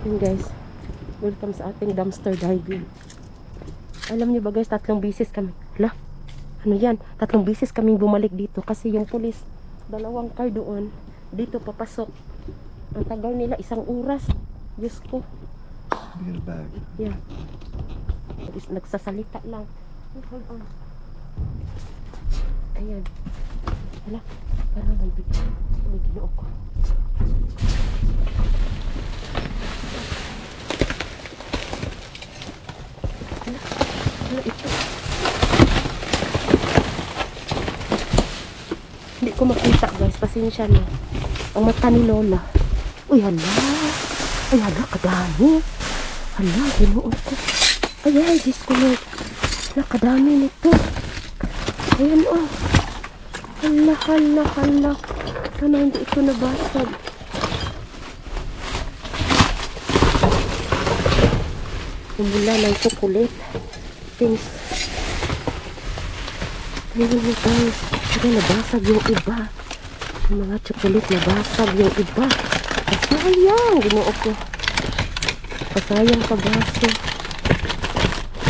Yun guys, welcome sa ating dumpster diving. Alam niyo ba guys, 3 bisis kami, ano yan, 3 bisis kaming bumalik dito kasi yung pulis, 2 car doon, dito papasok. Ang tagal nila, 1 oras. Diyos ko. Get a bag. Yeah. Nagsasalita lang. Hold on. Ayan. Hala, parang may ginoo ko. Hala, ito. Hindi ko makita guys, pasensya na. Ang mata ni Lola. Uy, hala. Ay, hala, kadami. Hala, ginoo ko. Ay, Diyos ko na. Hala, kadami nito. Ayan, oh. Hala. Sana hindi ito nabasag. Umula ng chocolate. Things. Ayun mo guys. Pero nabasag yung iba. Yung mga chocolate nabasag yung iba. Pasayang. Ginoo ko. Pasayang ka baso.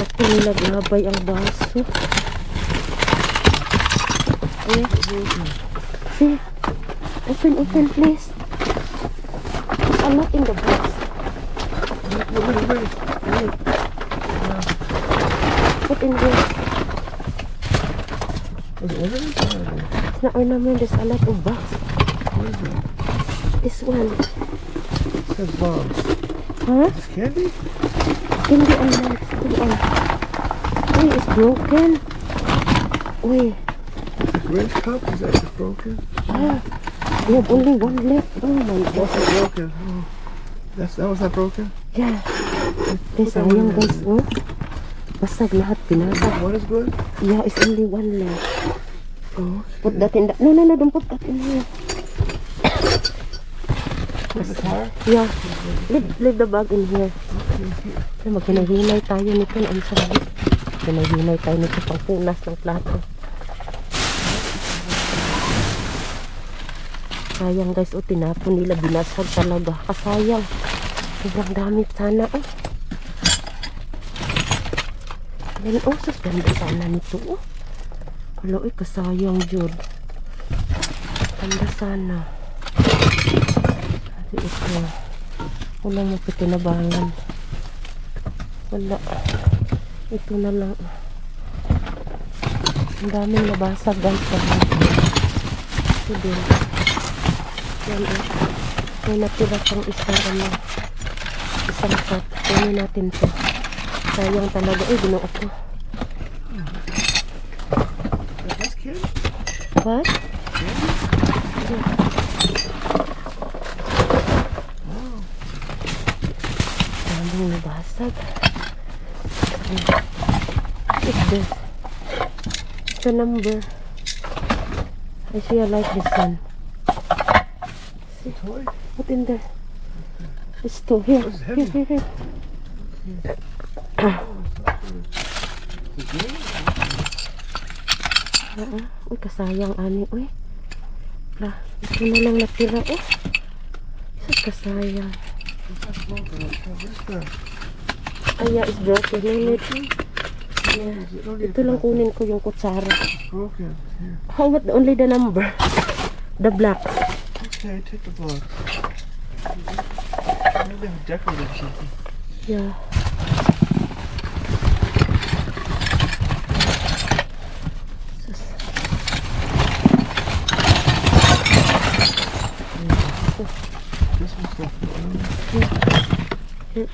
Ako nilagabay ang baso. Ayan. See? Open please. There's a lot in the box. Put in here. It's not ornament. There's a lot of box. This one. It says bombs. Huh? Is this candy? Hindi alam. Uy, it's broken. Uy. The Grinch cup? Is that just broken? Ah, we have only 1 left. Oh my What's god. it broken? Oh. That was that broken? Yeah. Guys, sayang guys. Oh. Basag lahat. Pinasag. One is good? Yeah, it's only 1 left. Oh, Put that in the... No, don't put that in here. put in the car? Yeah. Leave the bag in here. Magkinahinay tayo nito. Ang sarap. Magkinahinay tayo nito pang punas ng plato. Sayang guys, o tinapon nila, binasag talaga. Kasayang. Sobrang dami sana. Oh. Yan, oh, ganda sana nito. Oh. Wala, kasayang jud. Ganda sana. Kasi ito. Walang mapitinabangan. Wala. Ito na lang. Ang daming nabasag guys. Ito din. Yan eh. May natira pang isang cup. Kunin natin ito. Sayang talaga. Ginoo ko. That's candy? What? Daming nabasag. What's this? It's a number. I see I like this one. A toy? What in there? It's two. Here. This is heavy. Here. The game? Uy, kasayang ani. Uy. Ito na lang natira. Oh. Sus, kasayang. What's broken? What is that? Ay, yeah, it's broken. No need. Yeah. Ito lang kunin ko yung kutsara. It's broken. Here. How about only the number? The black. Okay, take the box. Maybe they have decorative something. Yeah. Sus. This one's broken. Here.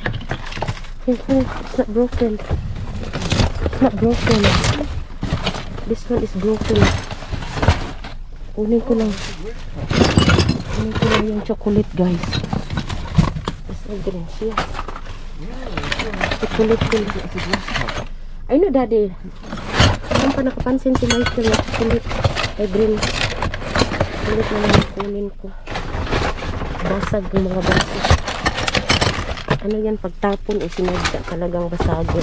It's not broken. It's not broken. This one is broken. Kunin ko lang. Kunin ko lang yung chocolate guys. It's a Grinch. Yeah. Chocolate ko lang. I know daddy. Saan pa nakapansin si Michael na chocolate ay Grinch. Chocolate na lang kunin ko. Basag yung mga baso. Ano yan, pagtapon o sinadya talagang basagon.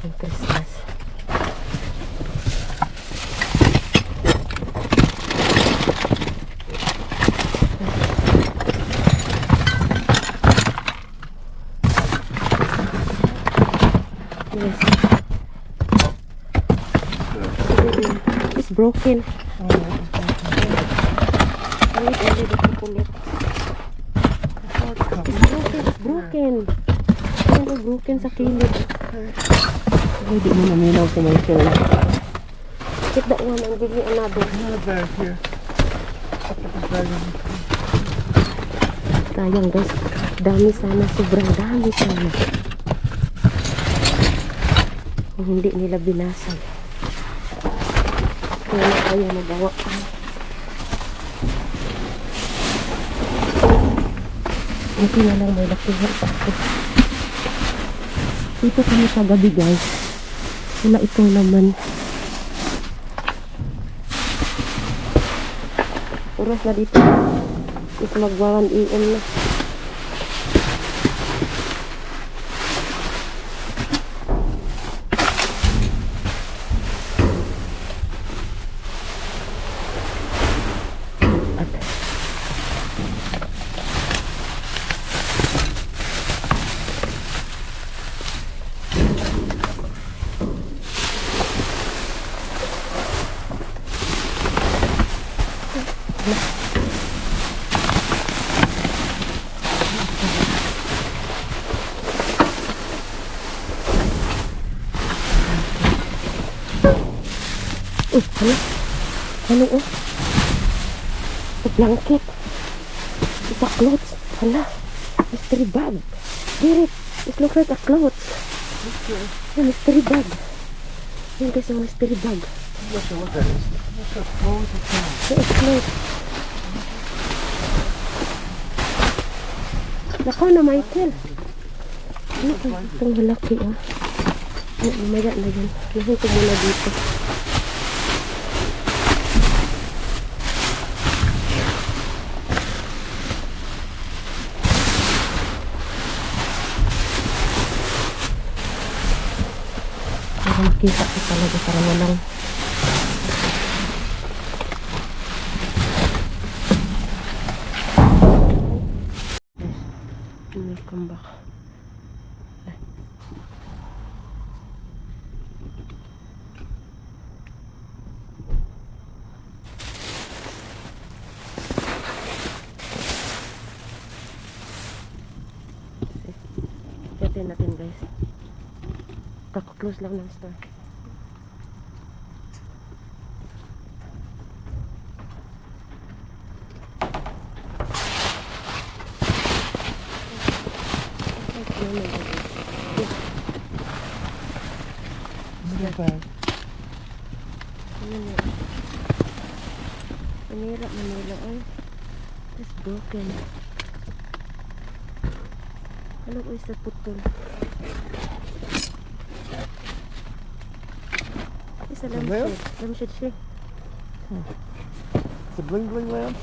Ang Christmas. It's broken. Oh, Wait, only the chocolate. It's broken. Ano broken sa kilid. Ay, di mo naminaw si Michael. Check that one and give me another. another bag here. I'll put this bag in. Sayang guys. Dami sana. Sobrang dami sana. Kung hindi nila binasag. Kaya na tayo magawa. Ito na lang may lakihan ako. Dito kami sa gabi guys. Wala itong laman. Oras na dito. Is mag 1 AM na. Ano? Ano oh? The blanket. It's a clothes. Hala. Mystery bag. Get it. It looks like a clothes. A mystery bag. Yan guys yung mystery bag. I'm not sure what that is. I'm not sure clothes or clothes. It's clothes. Nako na Michael. Ano itong malaki ah. Mamaya na yan. Nahing ko muna dito. Parang kita ko talaga para walang welcome back. Tignan natin guys. Kako-close lang ng store. Another bag. Manira, Manila. Ay, it's broken. Ano ko isa putol? Isa Lamp? lampshade siya. It's a bling bling lamp.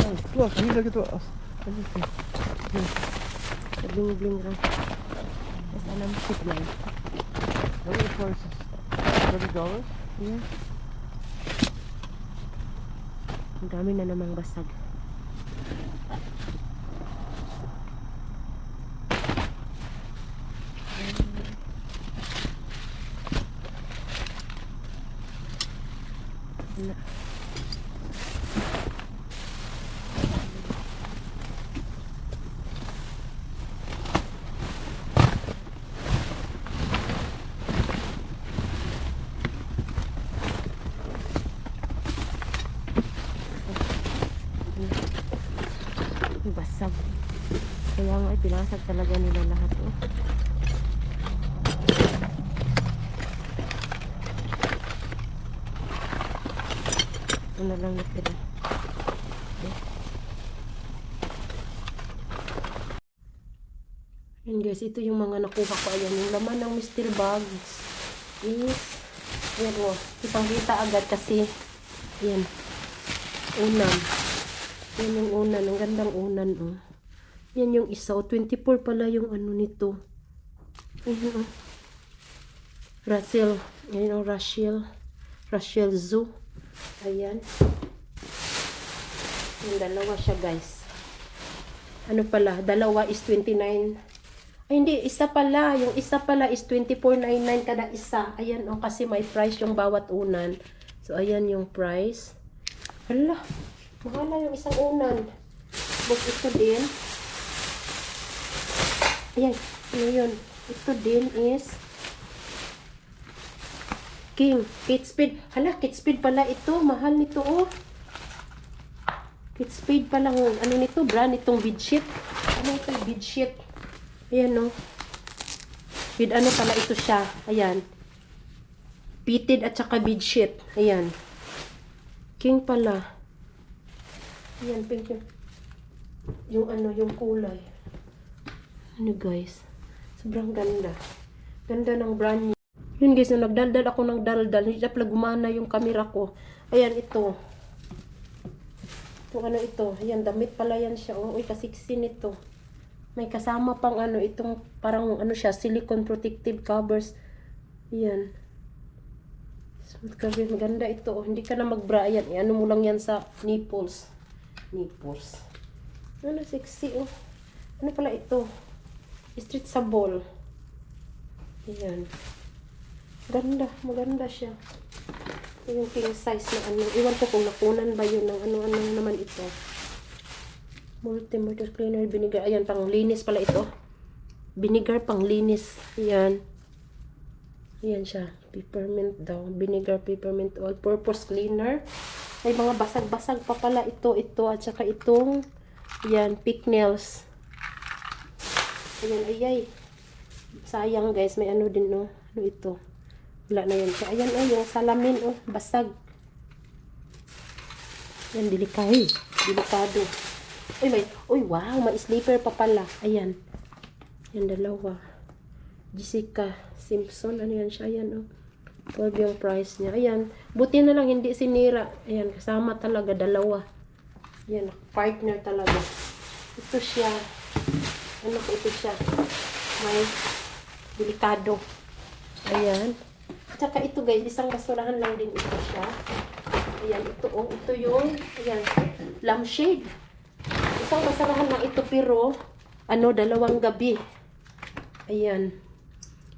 Oh, look, you look at the. Everything. Sa bling-bling lang. Isa lampshade lang. What are the prices? $30? Yeah. Ang dami na namang basag. Na. Basag. Kaya nga pinasag talaga nila lahat. Oh. Ito na lang natira. Okay. Ayan guys, ito yung mga nakuha ko. Ayan, yung laman ng mystery bags is, ayan o, ipangkita agad kasi, ayan, unan. Yan yung unan, ang gandang unan oh. Yan yung isa, 24 pala yung ano nito. Ayan oh. Russell, yan yung Russell Zoo. Ayan. Yung dalawa siya guys. Ano pala, dalawa is 29. Ay, hindi. Isa pala. Yung isa pala is 24.99 kada isa. Ayan, oh, kasi may price yung bawat unan. So, ayan yung price. Hala, mahala yung isang unan. Tapos ito din. Ayan, ano yun? Ito din is King. Kate Spade. Hala, Kate Spade pala ito. Mahal nito, oh. Kate Spade pala. Ano nito? Brand itong bedsheet. Ano ito? Bedsheet. Ayan, no. With ano pala ito siya. Ayan. Fitted at saka bedsheet. Ayan. King pala. Ayan, pink yung ano, yung kulay. Ano guys. Sobrang ganda. Ganda ng brand new. Yun guys, nung nagdaldal ako ng daldal, hindi na pala gumana yung camera ko. Ayan, ito. Itong ano ito. Ayan, damit pala yan siya. Oh, uy, kasiksi nito. May kasama pang ano, itong parang ano siya, silicone protective covers. Ayan. Smooth cover. Maganda ito. Oh. Hindi ka na magbra. Ayan, ano mo lang yan sa nipples. Nipples. Ano, sexy oh. Ano pala ito? Street sa ball. Ayan. Ganda. Maganda siya. Ito yung king size na ano. Iwan ko kung nakunan ba yun ng ano-ano naman ito. Multi-motor cleaner vinegar. Ayan, pang linis pala ito. Vinegar pang linis. Ayan. Ayan siya. Peppermint daw. Vinegar, peppermint, all-purpose cleaner. May mga basag-basag pa pala ito. Ito at saka itong ayan, pick nails. Ayan, ayay. Sayang guys. May ano din, no? Ano ito? Wala na yan siya. Ayan, oh, yung salamin, oh. Basag. Ayan, delikado. Delikado. Uy, may, uy, wow, may sleeper pa pala. Ayan. Ayan, dalawa. Jessica Simpson. Ano yan siya? Ayan, oh. 12 yung price niya. Ayan. Buti na lang, hindi sinira. Ayan, kasama talaga, dalawa. Ayan, partner talaga. Ito siya. Ano po ito siya? May delikado. Ayan. At saka ito guys, isang basurahan lang din ito siya. Ayan, ito, oh. Ito yung, ayan, lampshade. Isang basurahan lang ito pero ano, dalawang gabi. Ayan.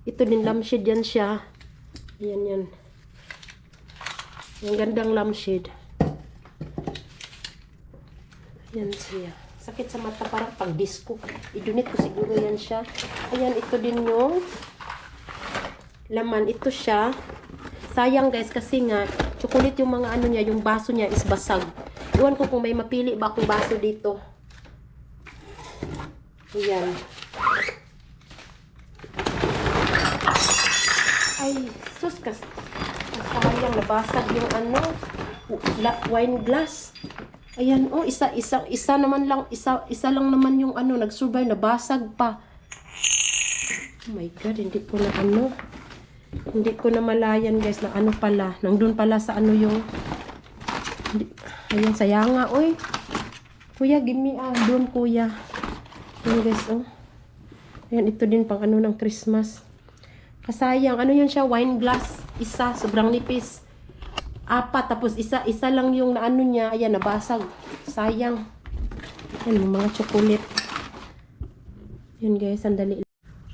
Ito din lampshade yan siya. Ayan yan. Yung gandang lampshade. Ayan siya. Sakit sa mata parang pang disco. I-donate ko siguro yan siya. Ayan, ito din yung laman. Ito siya. Sayang guys kasi nga chocolate yung mga ano niya, yung baso niya is basag. Iwan ko kung may mapili ba akong baso dito. Ayan. Ay, sus sayang nabasag yung ano, wine glass. Ayan, oh, isa naman lang, isa lang naman yung ano, nag-survive, nabasag pa. Oh my god, hindi ko na malayan guys, na ano pala, nandun pala sa ano yung, ayan, sayanga, oy. Kuya, give me, doon kuya. Ayan guys, oh. Ayan, ito din pang ano ng Christmas. Kasayang, ano yan siya, wine glass, isa, sobrang nipis. 4, tapos isa lang yung naano niya, ayan, nabasag. Sayang. Ayan, mga chocolate. Ayan guys, sandali.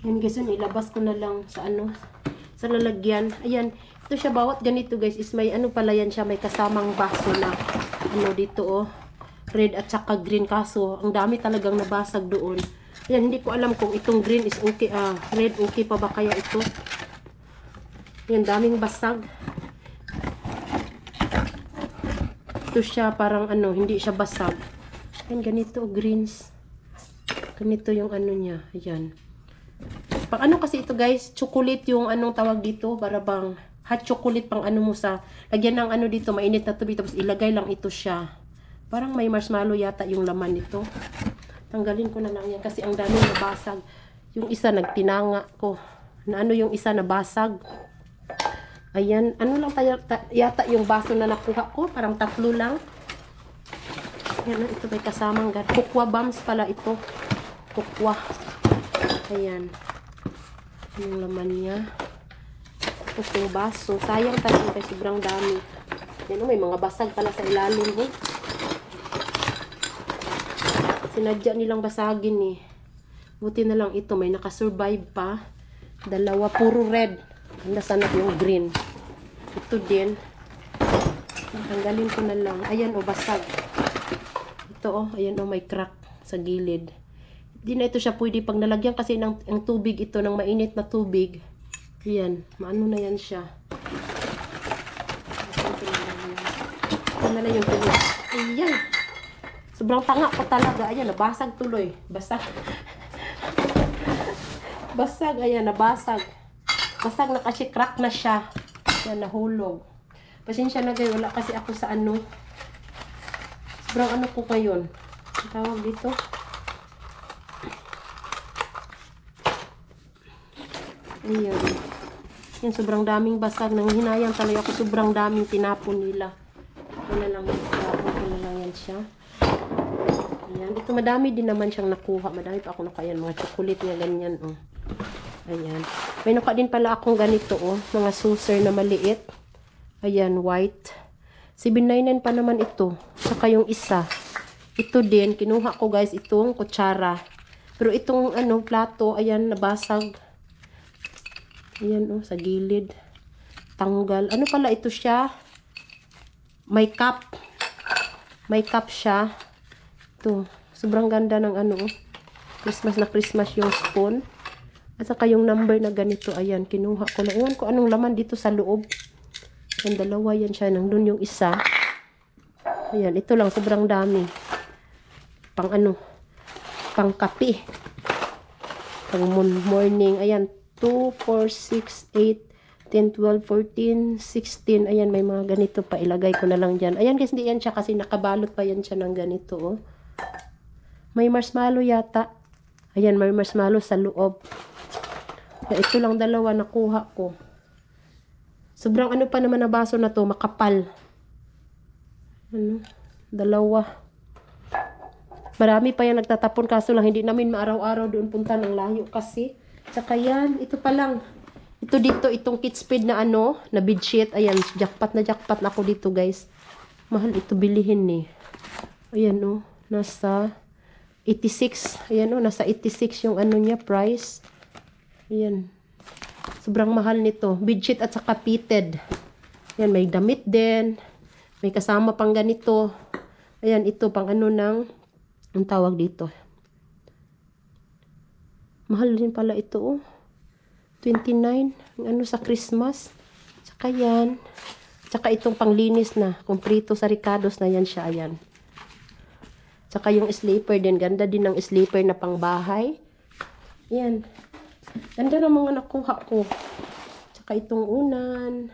Ayan guys, yun, ilabas ko na lang sa ano, sa lalagyan. Ayan, ito siya, bawat ganito guys, is may ano pala yan siya, may kasamang baso na, ano dito oh, red at saka green, kaso, ang dami talagang nabasag doon. Ayan, hindi ko alam kung itong green is okay, red okay pa ba kaya ito. Ayan, daming basag. Ito siya, parang ano, hindi siya basag. Ayan, ganito, greens. Ganito yung ano niya. Ayan. Pang ano kasi ito guys, chocolate yung anong tawag dito, para bang hot chocolate pang ano mo sa, lagyan ng ano dito, mainit na tubig, tapos ilagay lang ito siya. Parang may marshmallow yata yung laman nito. Tanggalin ko na lang yan kasi ang daming nabasag. Yung isa nagtinanga ko. Na ano yung isa nabasag. Ayan, ano lang yata yung baso na nakuha ko, parang 3 lang. Ayan, ito may kasamang kukwa bombs pala ito. Kukwa. Ayan. Yung laman niya. Tapos yung baso. Sayang talaga kasi sobrang dami. Ayan, may mga basag pala sa ilalim. Sinadya nilang basagin eh. Buti na lang ito, may nakasurvive pa. Dalawa, puro red. Nasaan na yung green. Ito din. Tanggalin ko na lang. Ayan, basag. Ito, ayan, may crack sa gilid. Hindi na ito siya pwede pag nalagyan kasi ng tubig ito, ng mainit na tubig. Ayan, maano na yan siya. Ito na lang yung tubig. Ayan. Sobrang tanga ko talaga. Ayan, nabasag tuloy. Basag. Basag, ayan, nabasag. Basag na kasi crack na siya. Ayan, nahulog. Pasensya na kayo, wala kasi ako sa ano. Sobrang ano ko ngayon. Ang tawag dito. Ayan. Yan, sobrang daming basag. Nang hinayang talaga ako, sobrang daming tinapon nila. Ito na lang, tinapon ko na lang yan siya. Ayan, ito madami din naman siyang nakuha. Madami pa ako nakuha yan, mga chocolate nga ganyan, oh. Ayan. May nakuha din pala akong ganito, oh. Mga saucer na maliit. Ayan, white. 799 pa naman ito. Saka yung isa. Ito din, kinuha ko guys, itong kutsara. Pero itong ano, plato, ayan, nabasag. Ayan, oh, sa gilid. Tanggal. Ano pala ito siya? May cup. May cup siya. Ito. Sobrang ganda ng ano, oh. Christmas na Christmas yung spoon. At saka yung number na ganito, ayan, kinuha ko na. Iwan ko anong laman dito sa loob. Yan, dalawa yan siya. Nandun yung isa. Ayan, ito lang, sobrang dami. Pang ano, pang kape. Pang morning. Ayan, 2, 4, 6, 8, 10, 12, 14, 16. Ayan, may mga ganito pa. Ilagay ko na lang dyan. Ayan guys, hindi yan siya kasi nakabalot pa yan siya ng ganito, oh. May marshmallow yata. Ayan, may marshmallow sa loob. Ito lang dalawa nakuha ko. Sobrang ano pa naman na baso na to, makapal. Ano? Dalawa. Marami pa yan nagtatapon kaso lang hindi namin maaraw-araw doon punta ng layo kasi. Tsaka yan, ito pa lang. Ito dito, itong Kitspeed na ano, na bedsheet. Ayan, jackpot na ako dito guys. Mahal ito bilihin eh. Ayan oh, nasa 86. Ayan oh, nasa 86 yung ano niya, price. Ayan. Sobrang mahal nito. Bedsheet at saka fitted. Ayan, may damit din. May kasama pang ganito. Ayan, ito pang ano ng, ang tawag dito. Mahal din pala ito, oh. 29. Ang ano sa Christmas. Tsaka yan. Tsaka itong panglinis na. Kumprito sa Ricardo's na yan siya. Ayan. Tsaka yung sleeper din. Ganda din ng sleeper na pangbahay. Ayan. Ganda ng mga nakuha ko. Tsaka itong unan.